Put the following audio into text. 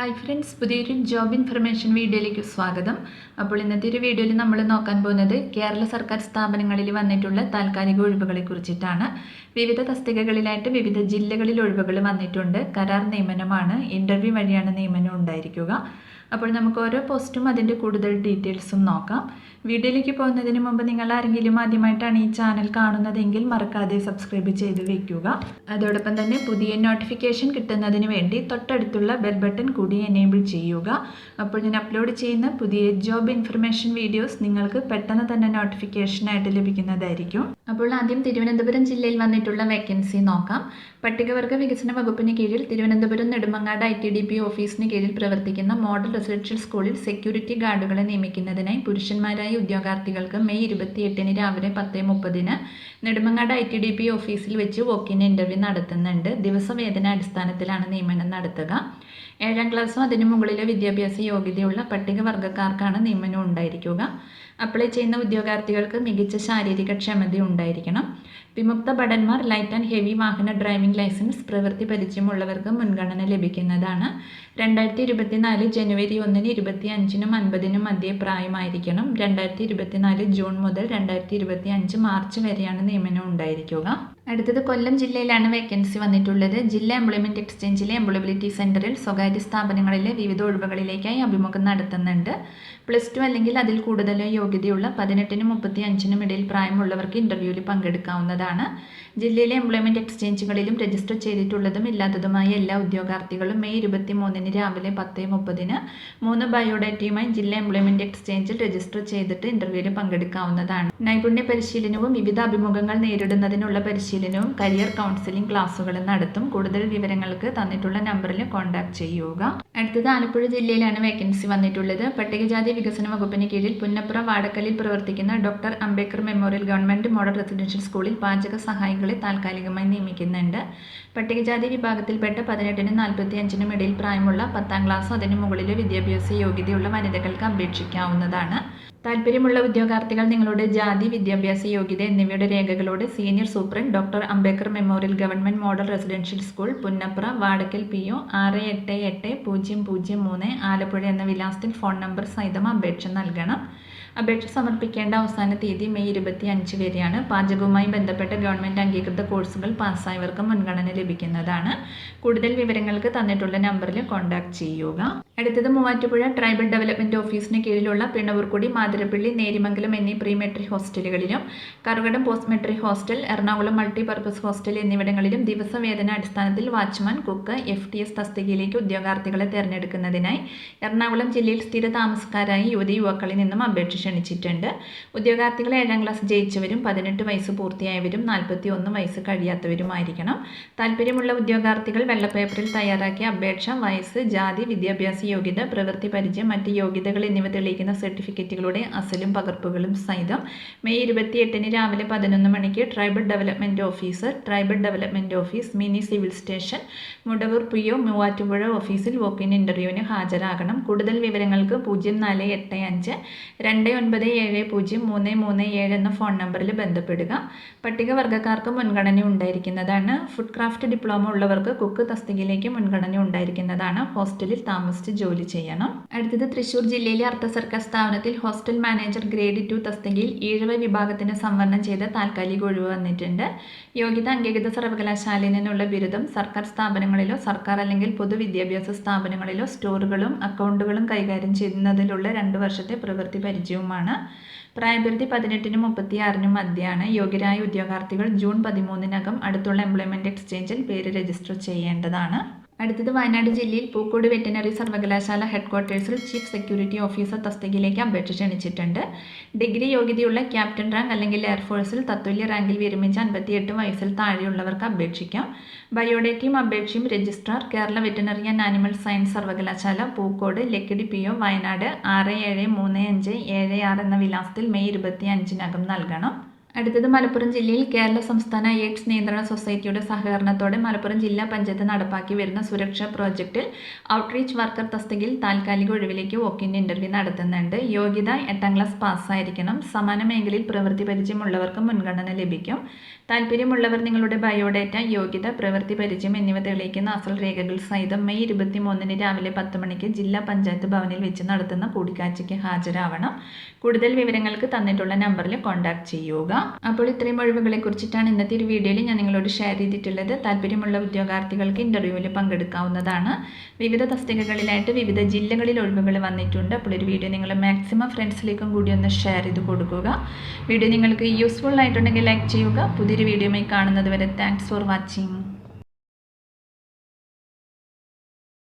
Hi friends, പുതിയൊരു job information വീഡിയോയിലേക്ക് സ്വാഗതം. അപ്പോൾ ഇന്നത്തെ ഒരു വീഡിയോയിൽ നമ്മൾ നോക്കാൻ പോകുന്നത് കേരള സർക്കാർ സ്ഥാപനങ്ങളിൽ വന്നിട്ടുള്ള താൽക്കാലിക ഒഴിവുകളെ കുറിച്ചിട്ടാണ്. വിവിധ തസ്തികകളിലായിട്ട് വിവിധ ജില്ലകളിൽ ഒഴിവുകൾ വന്നിട്ടുണ്ട്. കരാർ നിയമനമാണ്, ഇൻ്റർവ്യൂ വഴിയാണ് നിയമനം ഉണ്ടായിരിക്കുക. അപ്പോൾ നമുക്ക് ഓരോ പോസ്റ്റും അതിൻ്റെ കൂടുതൽ ഡീറ്റെയിൽസും നോക്കാം. വീഡിയോയിലേക്ക് പോകുന്നതിന് മുമ്പ് നിങ്ങൾ ആരെങ്കിലും ആദ്യമായിട്ടാണ് ഈ ചാനൽ കാണുന്നതെങ്കിൽ മറക്കാതെ സബ്സ്ക്രൈബ് ചെയ്ത് വെക്കുക. അതോടൊപ്പം തന്നെ പുതിയ നോട്ടിഫിക്കേഷൻ കിട്ടുന്നതിന് വേണ്ടി തൊട്ടടുത്തുള്ള ബെൽ ബട്ടൺ കൂടി എനേബിൾ ചെയ്യുക. അപ്പോൾ ഞാൻ അപ്ലോഡ് ചെയ്യുന്ന പുതിയ ജോബ് ഇൻഫർമേഷൻ വീഡിയോസ് നിങ്ങൾക്ക് പെട്ടെന്ന് തന്നെ നോട്ടിഫിക്കേഷനായിട്ട് ലഭിക്കുന്നതായിരിക്കും. അപ്പോൾ ആദ്യം തിരുവനന്തപുരം ജില്ലയിൽ വന്നിട്ടുള്ള വേക്കൻസി നോക്കാം. പട്ടികവർഗ വികസന വകുപ്പിന് കീഴിൽ തിരുവനന്തപുരം നെടുമങ്ങാട് ITDP ഓഫീസിന് കീഴിൽ പ്രവർത്തിക്കുന്ന മോഡൽ റെസിഡൻഷ്യൽ സ്കൂളിൽ സെക്യൂരിറ്റി ഗാർഡുകളെ നിയമിക്കുന്നതിനായി പുരുഷന്മാരായ ഉദ്യോഗാർത്ഥികൾക്ക് മെയ് 28 രാവിലെ 10:30 നെടുമങ്ങാട് ITDP ഓഫീസിൽ വെച്ച് വോക്കിൻ ഇൻ്റർവ്യൂ നടത്തുന്നുണ്ട്. ദിവസവേതന അടിസ്ഥാനത്തിലാണ് നിയമനം നടത്തുക. 7ാം ക്ലാസ്സോ അതിനു മുകളിലെ വിദ്യാഭ്യാസ യോഗ്യതയുള്ള പട്ടികവർഗ്ഗക്കാർക്കാണ് നിയമനം ഉണ്ടായിരിക്കുക. അപ്ലൈ ചെയ്യുന്ന ഉദ്യോഗാർത്ഥികൾക്ക് മികച്ച ശാരീരിക ക്ഷമത ഉണ്ടായിരിക്കണം. വിമുക്ത ഭടന്മാർ, ലൈറ്റ് ആൻഡ് ഹെവി വാഹന ഡ്രൈവിംഗ് ലൈസൻസ്, പ്രവൃത്തി പരിചയമുള്ളവർക്ക് മുൻഗണന ലഭിക്കുന്നതാണ്. 2024 ജനുവരി 1-ന് 25-നും 50-നും മധ്യേ പ്രായമായിരിക്കണം. 2024 ജൂൺ മുതൽ 2025 മാർച്ച് വരെയാണ് നിയമനം ഉണ്ടായിരിക്കുക. അടുത്തത് കൊല്ലം ജില്ലയിലാണ് വേക്കൻസി വന്നിട്ടുള്ളത്. ജില്ലാ എംപ്ലോയ്മെൻറ്റ് എക്സ്ചേഞ്ചിലെ എംപ്ലോയബിലിറ്റി സെൻറ്ററിൽ സ്വകാര്യ സ്ഥാപനങ്ങളിലെ വിവിധ ഒഴിവുകളിലേക്കായി അഭിമുഖം നടത്തുന്നുണ്ട്. +2 അല്ലെങ്കിൽ അതിൽ കൂടുതലോ യോഗ്യതയുള്ള 18-നും 35-നും ഇടയിൽ പ്രായമുള്ളവർക്ക് ഇൻ്റർവ്യൂവിൽ പങ്കെടുക്കാവുന്നതാണ്. ജില്ലയിലെ എംപ്ലോയ്മെൻറ്റ് എക്സ്ചേഞ്ചുകളിലും രജിസ്റ്റർ ചെയ്തിട്ടുള്ളതും ഇല്ലാത്തതുമായ എല്ലാ ഉദ്യോഗാർത്ഥികളും മെയ് 23-ന് രാവിലെ 10:30 3 ബയോഡാറ്റയുമായി ജില്ലാ എംപ്ലോയ്മെൻറ്റ് എക്സ്ചേഞ്ചിൽ രജിസ്റ്റർ ചെയ്തിട്ട് ഇൻ്റർവ്യൂവിൽ പങ്കെടുക്കാവുന്നതാണ്. നൈപുണ്യ പരിശീലനവും വിവിധ അഭിമുഖങ്ങൾ നേരിടുന്നതിനുള്ള പരിശീലനവും കരിയർ കൗൺസിലിംഗ് ക്ലാസുകളും നടത്തും. കൂടുതൽ വിവരങ്ങൾക്ക് തന്നിട്ടുള്ള നമ്പറിൽ കോൺടാക്ട് ചെയ്യുക. അടുത്തത് ആലപ്പുഴ ജില്ലയിലാണ് വേക്കൻസി വന്നിട്ടുള്ളത്. പട്ടികജാതി വികസന വകുപ്പിന് കീഴിൽ പുന്നപ്ര വാടക്കലിൽ പ്രവർത്തിക്കുന്ന doctor Ambedkar memorial government model residential സ്കൂളിൽ പാചക സഹായികളെ താൽക്കാലികമായി നിയമിക്കുന്നുണ്ട്. പട്ടികജാതി വിഭാഗത്തിൽപ്പെട്ട 18-നും 45-നും ഇടയിൽ പ്രായമുള്ള 10ാം ക്ലാസ്സോ അതിനു മുകളിലെ വിദ്യാഭ്യാസ യോഗ്യതയുള്ള വനിതകൾക്ക് അപേക്ഷിക്കാവുന്നതാണ്. താല്പര്യമുള്ള ഉദ്യോഗാർത്ഥികൾ നിങ്ങളുടെ ജാതി, വിദ്യാഭ്യാസ യോഗ്യത എന്നിവയുടെ രേഖകളോട് senior superintendent doctor Ambedkar memorial government model residential school, Punnapra, Vadakkal PO 688-003 Alappuzha എന്ന വിലാസത്തിൽ ഫോൺ നമ്പർ സഹിതം അപേക്ഷ നൽകണം. അപേക്ഷ സമർപ്പിക്കേണ്ട അവസാന തീയതി മെയ് 25 വരെയാണ്. പാചകവുമായി ബന്ധപ്പെട്ട ഗവൺമെൻറ് അംഗീകൃത കോഴ്സുകൾ പാസ്സായവർക്ക് മുൻഗണന ലഭിക്കുന്നതാണ്. കൂടുതൽ വിവരങ്ങൾക്ക് തന്നിട്ടുള്ള നമ്പറിൽ കോൺടാക്ട് ചെയ്യുക. അടുത്തത് മൂവാറ്റുപുഴ ട്രൈബൽ ഡെവലപ്മെൻറ്റ് ഓഫീസിന് കീഴിലുള്ള പിണവൂർക്കുടി, മാതിരപ്പള്ളി, നേരിമംഗലം എന്നീ പ്രീ മെട്രിക് ഹോസ്റ്റലുകളിലും Karukadam post matric hostel, Ernakulam multipurpose hostel എന്നിവിടങ്ങളിലും ദിവസവേതന അടിസ്ഥാനത്തിൽ വാച്ച്മാൻ, കുക്ക്, FTS തസ്തികയിലേക്ക് ഉദ്യോഗാർത്ഥികളെ തിരഞ്ഞെടുക്കുന്നതിനായി എറണാകുളം ജില്ലയിൽ സ്ഥിര താമസക്കാരായ യുവതിയുവാക്കളിൽ നിന്നും അപേക്ഷ ക്ഷണിച്ചിട്ടുണ്ട്. ഉദ്യോഗാർത്ഥികൾ 7ാം ക്ലാസ് ജയിച്ചവരും 18 വയസ്സ് പൂർത്തിയായവരും 41 വയസ്സ് കഴിയാത്തവരുമായിരിക്കണം. താല്പര്യമുള്ള ഉദ്യോഗാർത്ഥികൾ വെള്ളപ്പേപ്പറിൽ തയ്യാറാക്കിയ അപേക്ഷ, വയസ്സ്, ജാതി, വിദ്യാഭ്യാസ യോഗ്യത, പ്രവൃത്തി പരിചയം, മറ്റ് യോഗ്യതകൾ എന്നിവ തെളിയിക്കുന്ന സർട്ടിഫിക്കറ്റുകളുടെ അസലും പകർപ്പുകളും സഹിതം മെയ് 28-ന് രാവിലെ 11 മണിക്ക് tribal development officer, tribal development office, mini civil station, Mudavoor PO Muvattupuzha ഓഫീസിൽ വോക്കിൻ ഇൻ്റർവ്യൂവിന് ഹാജരാകണം. കൂടുതൽ വിവരങ്ങൾക്ക് 0485-2970-337 എന്ന ഫോൺ നമ്പറിൽ ബന്ധപ്പെടുക. പട്ടികവർഗ്ഗക്കാർക്ക് മുൻഗണന ഉണ്ടായിരിക്കുന്നതാണ്. ഫുഡ് ക്രാഫ്റ്റ് ഡിപ്ലോമ ഉള്ളവർക്ക് കുക്ക് തസ്തികയിലേക്ക് മുൻഗണന ഉണ്ടായിരിക്കുന്നതാണ്. ഹോസ്റ്റലിൽ താമസിച്ച് ജോലി ചെയ്യണം. അടുത്തത് തൃശ്ശൂർ ജില്ലയിലെ അർദ്ധ സർക്കാർ സ്ഥാപനത്തിൽ ഹോസ്റ്റൽ മാനേജർ ഗ്രേഡ് 2 തസ്തികയിൽ ഈഴവ വിഭാഗത്തിന് സംവരണം ചെയ്ത താൽക്കാലിക ഒഴിവ് വന്നിട്ടുണ്ട്. യോഗ്യത അംഗീകൃത സർവകലാശാലയിൽ നിന്നുള്ള ബിരുദം, സർക്കാർ സ്ഥാപനങ്ങളിലോ സർക്കാർ അല്ലെങ്കിൽ പൊതുവിദ്യാഭ്യാസ സ്ഥാപനങ്ങളിലോ സ്റ്റോറുകളും അക്കൗണ്ടുകളും കൈകാര്യം ചെയ്യുന്നതിലുള്ള 2 വർഷത്തെ പ്രവൃത്തി പരിചയവുമാണ്. പ്രായപരിധി 18-നും 36-നും മധ്യയാണ്. യോഗ്യരായ ഉദ്യോഗാർത്ഥികൾ ജൂൺ 13-നകം അടുത്തുള്ള എംപ്ലോയ്മെൻറ്റ് എക്സ്ചേഞ്ചിൽ പേര് രജിസ്റ്റർ ചെയ്യേണ്ടതാണ്. അടുത്തത് വയനാട് ജില്ലയിൽ പൂക്കോട് വെറ്റിനറി സർവകലാശാല ഹെഡ്ക്വാർട്ടേഴ്സിൽ ചീഫ് സെക്യൂരിറ്റി ഓഫീസർ തസ്തികയിലേക്ക് അപേക്ഷ ക്ഷണിച്ചിട്ടുണ്ട്. ഡിഗ്രി യോഗ്യതയുള്ള ക്യാപ്റ്റൻ റാങ്ക് അല്ലെങ്കിൽ എയർഫോഴ്സിൽ തത്തുല്യ റാങ്കിൽ വിരമിച്ച 58 വയസ്സിൽ താഴെയുള്ളവർക്ക് അപേക്ഷിക്കാം. ബയോഡേറ്റയും അപേക്ഷയും registrar, Kerala veterinary and animal science സർവകലാശാല, പൂക്കോട്, ലക്കിടി PO, വയനാട് 673576 എന്ന വിലാസത്തിൽ മെയ് 25-നകം നൽകണം. അടുത്തത് മലപ്പുറം ജില്ലയിൽ കേരള സംസ്ഥാന എയ്ഡ്സ് നിയന്ത്രണ സൊസൈറ്റിയുടെ സഹകരണത്തോടെ മലപ്പുറം ജില്ലാ പഞ്ചായത്ത് നടപ്പാക്കി വരുന്ന സുരക്ഷാ പ്രോജക്റ്റിൽ ഔട്ട്റീച്ച് വർക്കർ തസ്തികയിൽ താൽക്കാലിക ഒഴിവിലേക്ക് വോക്ക് ഇൻ ഇൻ്റർവ്യൂ നടത്തുന്നുണ്ട്. യോഗ്യത 8ാം ക്ലാസ് പാസ്സായിരിക്കണം. സമാന മേഖലയിൽ പ്രവൃത്തി പരിചയമുള്ളവർക്ക് മുൻഗണന ലഭിക്കും. താല്പര്യമുള്ളവർ നിങ്ങളുടെ ബയോഡേറ്റ, യോഗ്യത, പ്രവൃത്തി പരിചയം എന്നിവ തെളിയിക്കുന്ന അസൽ രേഖകൾ സഹിതം മെയ് 23 രാവിലെ 10 മണിക്ക് ജില്ലാ പഞ്ചായത്ത് ഭവനിൽ വെച്ച് നടത്തുന്ന കൂടിക്കാഴ്ചയ്ക്ക് ഹാജരാവണം. കൂടുതൽ വിവരങ്ങൾക്ക് തന്നിട്ടുള്ള നമ്പറിൽ കോൺടാക്ട് ചെയ്യുക. അപ്പോൾ ഇത്രയും ഒഴിവുകളെ കുറിച്ചിട്ടാണ് ഇന്നത്തെ ഒരു വീഡിയോയിൽ ഞാൻ നിങ്ങളോട് ഷെയർ ചെയ്തിട്ടുള്ളത്. താല്പര്യമുള്ള ഉദ്യോഗാർത്ഥികൾക്ക് ഇൻ്റർവ്യൂവിൽ പങ്കെടുക്കാവുന്നതാണ്. വിവിധ തസ്തികകളിലായിട്ട് വിവിധ ജില്ലകളിൽ ഒഴിവുകൾ വന്നിട്ടുണ്ട്. അപ്പോൾ ഒരു വീഡിയോ നിങ്ങൾ മാക്സിമം ഫ്രണ്ട്സിലേക്കും കൂടി ഒന്ന് ഷെയർ ചെയ്ത് കൊടുക്കുക. വീഡിയോ നിങ്ങൾക്ക് യൂസ്ഫുൾ ആയിട്ടുണ്ടെങ്കിൽ ലൈക്ക് ചെയ്യുക. പുതിയൊരു വീഡിയോയുമായി കാണുന്നത് വരെ താങ്ക്സ് ഫോർ വാച്ചിങ്.